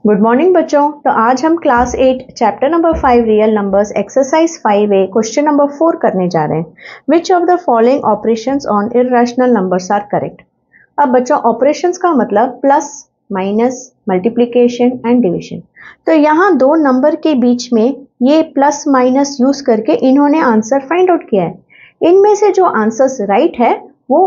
Good morning बच्चों। तो आज हम class 8 chapter number 5 real numbers exercise 5A question number 4 करने जा रहे हैं। Which of the following operations on irrational numbers are correct. अब बच्चों ऑपरेशंस का मतलब plus, minus, multiplication and division. तो यहाँ दो नंबर के बीच में ये प्लस माइनस यूज करके इन्होंने आंसर फाइंड आउट किया है। इनमें से जो आंसर्स राइट है वो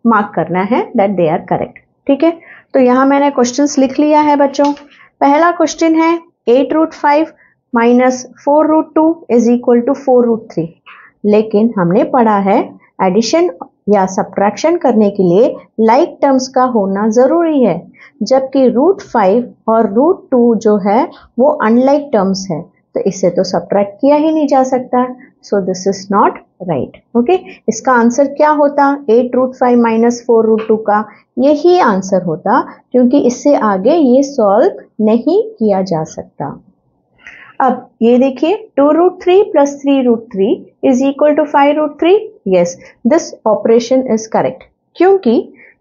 मार्क करना है दैट दे आर करेक्ट। ठीक है, तो यहाँ मैंने क्वेश्चंस लिख लिया है बच्चों। पहला क्वेश्चन है 8√5 माइनस 4√2 इज इक्वल टू 4√3। लेकिन हमने पढ़ा है एडिशन या सब्ट्रैक्शन करने के लिए लाइक टर्म्स का होना जरूरी है, जबकि √5 और √2 जो है वो अनलाइक टर्म्स है, तो इससे तो सब्ट्रैक्ट किया ही नहीं जा सकता। So this is not right. Okay, इसका आंसर क्या होता? 8√5 माइनस 4√2 का यही आंसर होता, क्योंकि इससे आगे ये सॉल्व नहीं किया जा सकता। अब ये देखिए 2√3 plus 3√3 is equal to 5√3। Yes, this operation is correct, क्योंकि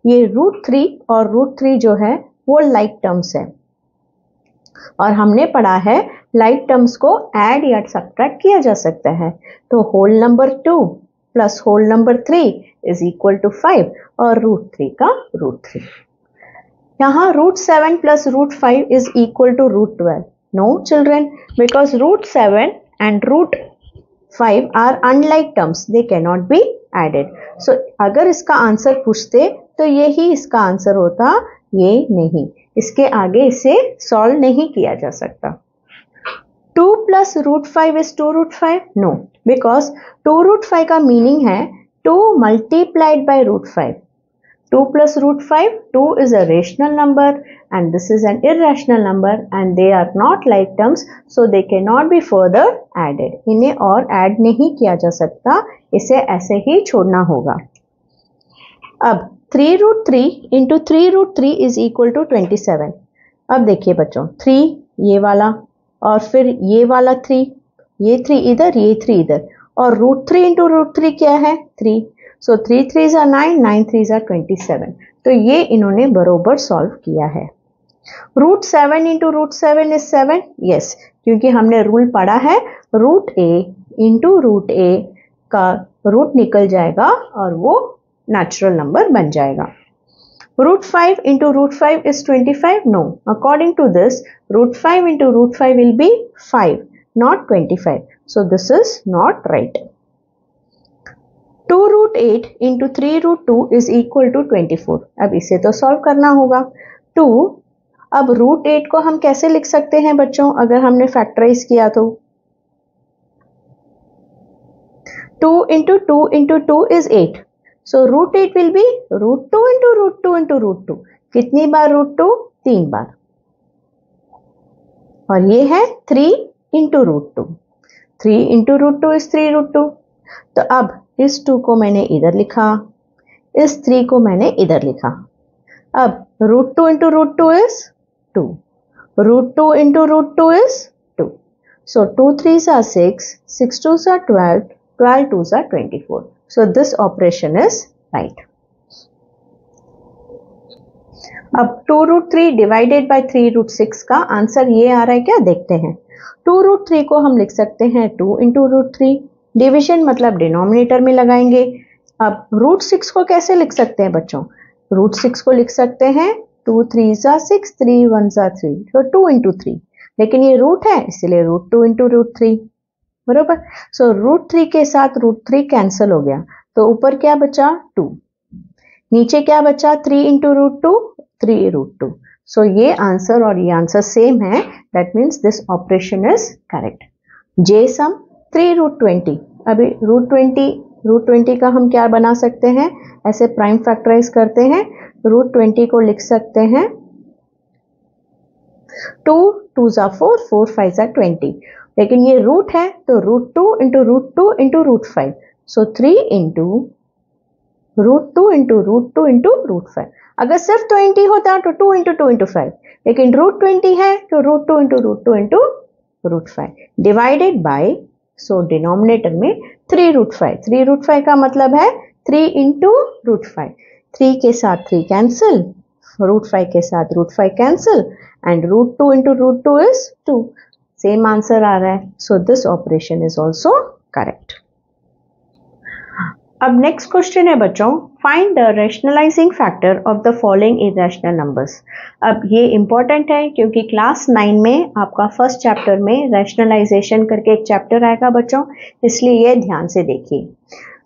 ये √3 और √3 जो है वो लाइक टर्म्स है, और हमने पढ़ा है लाइक टर्म्स को ऐड या सब्ट्रैक्ट किया जा सकता है। तो whole number 2 plus whole number 3 is equal to 5 और √3 का √3। यहाँ √7 plus √5 is equal to √12। No children, because √7 and √5 are unlike terms, they can not be added. So अगर इसका आंसर पूछते तो यही इसका आंसर होता, ये नहीं, इसके आगे इसे सॉल्व नहीं किया जा सकता। 2 प्लस √5 इज 2√5। नो, बिकॉज 2√5 का मीनिंग है 2 multiplied by √5। 2 plus √5, 2 is a rational number and this is an irrational number and they are not like terms, so they cannot be further added. इन्हें और add नहीं किया जा सकता, इसे ऐसे ही छोड़ना होगा। अब 3√3 into 3√3 is equal to 27। अब देखिए बच्चों, 3 ये वाला और फिर ये वाला 3, ये 3 इधर, ये 3 इधर, और √3 into √3 क्या है? 3। सो 3 3s are 9, 9 3s are 27। तो ये इन्होंने बरोबर सॉल्व किया है। √7 into √7 is 7। यस, क्योंकि हमने रूल पढ़ा है √a into √a का रूट निकल जाएगा और वो नेचुरल नंबर बन जाएगा। √5 into √5 is 25। No, according to this √5 into √5 will be 5, not 25. So this is not right. 2√8 into 3√2 is equal to 24। अब इसे तो सॉल्व करना होगा। 2, अब √8 को हम कैसे लिख सकते हैं बच्चों, अगर हमने फैक्टराइज किया तो? 2 into 2 into 2 is 8। So √8 will be √2 into √2 into √2। कितनी बार √2? 3 बार। और ये है 3 into √2। 3 into √2 is 3√2। तो अब इस 2 को मैंने इधर लिखा, इस 3 को मैंने इधर लिखा। अब √2 into √2 is 2, √2 into √2 is 2। So 2 3s are 6, 6 2s are 12, 12 2s are 24। So this operation is right। अब 2√3 divided by 3√6 का आंसर ये आ रहा है क्या, देखते हैं। 2√3 को हम लिख सकते हैं 2 into √3। डिवीजन मतलब डिनोमिनेटर में लगाएंगे। अब √6 को कैसे लिख सकते हैं बच्चों? √6 को लिख सकते हैं 2 3s are 6, 3 1s are 3, तो 2 into 3। लेकिन ये रूट है, इसलिए √2 into √3, बरोबर। सो √3 के साथ √3 कैंसिल हो गया, तो ऊपर क्या बचा? 2। नीचे क्या बचा? 3 into √2, 3 √2। सो ये आंसर और ये आंसर सेम है, that means this operation is correct. जे सम 3√20। अभी √20 का हम क्या बना सकते हैं, ऐसे प्राइम फैक्टराइज करते हैं। √20 को लिख सकते हैं 2 2s are 4, 4 5s are 20। लेकिन ये रूट है, तो √2 into √2 into √5। सो 3 into √2 into √2 into √5। अगर सिर्फ 20 होता तो 2 into 2 into 5, लेकिन √20 है तो √2 into √2 into √5 divided by, so denominator में 3√5। 3√5 का मतलब है 3 into √5। 3 के साथ 3 कैंसिल, रूट 5 के साथ root 5 cancel and root 2 into root 2 is 2. Same answer आ रहा है. So this operation is also correct. अब नेक्स्ट क्वेश्चन है बच्चों, find the rationalising factor of the following irrational numbers. अब ये इंपॉर्टेंट है क्योंकि क्लास 9 में आपका फर्स्ट चैप्टर में रैशनलाइजेशन करके एक चैप्टर आएगा बच्चों, इसलिए ये ध्यान से देखिए.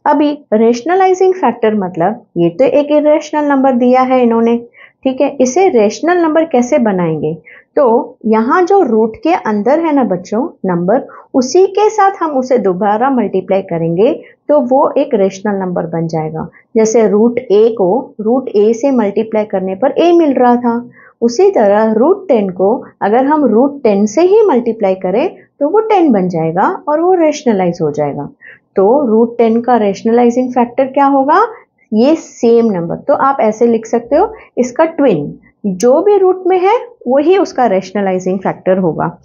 अभी रैशनलाइजिंग फैक्टर मतलब ये तो एक इरेशनल नंबर दिया है इन्होंने, ठीक है. इसे रैशनल नंबर कैसे बनाएंगे? तो यहाँ जो रूट के अंदर है ना बच्चों नंबर, उसी के साथ हम उसे दोबारा मल्टीप्लाई करेंगे तो वो एक रैशनल नंबर बन जाएगा. जैसे रूट ए को रूट ए से मल्टीप्लाई करने पर ए मिल रहा था, उसी तरह रूट 10 को अगर हम रूट 10 से ही मल्टीप्लाई करें तो वो 10 बन जाएगा और वो रैशनलाइज हो जाएगा. तो रूट 10 का रैशनलाइजिंग फैक्टर क्या होगा? ये सेम नंबर. तो आप ऐसे लिख सकते हो, इसका ट्विन जो भी रूट में है वही उसका रैशनलाइजिंग फैक्टर होगा.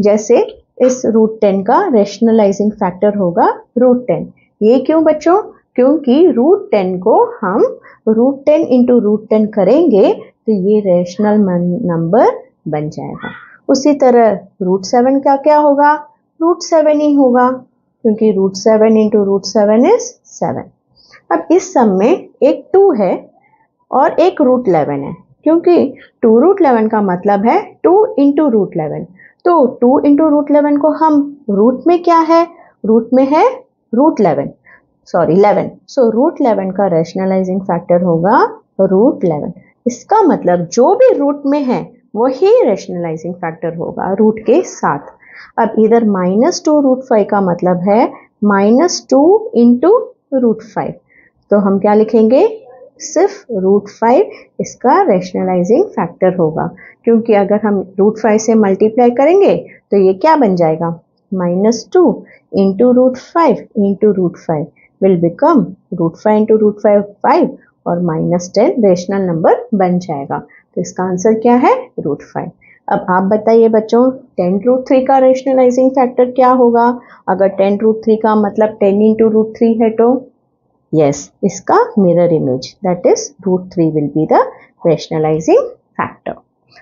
जैसे इस रूट 10 का रैशनलाइजिंग फैक्टर होगा रूट 10. ये क्यों बच्चों? क्योंकि रूट 10 को हम रूट 10 इंटू रूट 10 करेंगे तो ये रैशनल नंबर बन जाएगा. उसी तरह रूट 7 का क्या होगा? रूट 7 ही होगा क्योंकि रूट 7 इंटू रूट 7 इज 7. अब इस सम में एक 2 है और एक रूट 11 है, क्योंकि 2 रूट 11 का मतलब है 2 इंटू रूट 11. तो 2 इंटू रूट 11 को हम रूट में क्या है? रूट में है रूट 11. सो रूट 11 का रैशनलाइजिंग फैक्टर होगा रूट 11. इसका मतलब जो भी रूट में है वही रैशनलाइजिंग फैक्टर होगा रूट के साथ. अब इधर -2 रूट 5 का मतलब है -2 इंटू रूट 5. तो हम क्या लिखेंगे? सिर्फ रूट 5 इसका रैशनलाइजिंग फैक्टर होगा, क्योंकि अगर हम रूट 5 से मल्टीप्लाई करेंगे तो ये क्या बन जाएगा? -2 into root 5 into root 5 will become root 5 into root 5 5 और -10 रैशनल नंबर बन जाएगा. तो इसका आंसर क्या है? रूट 5. अब आप बताइए बच्चों, 10 रूट 3 का रैशनलाइजिंग फैक्टर क्या होगा? अगर 10 रूट 3 का मतलब 10 इंटू रूट 3 है तो yes, इसका mirror image that is root 3 will be the rationalising factor.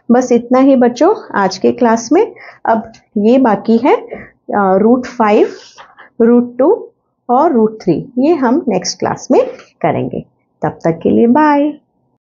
बस इतना ही बच्चों आज के क्लास में. अब ये बाकी है रूट 5, रूट 2 और रूट 3, ये हम नेक्स्ट क्लास में करेंगे. तब तक के लिए बाय.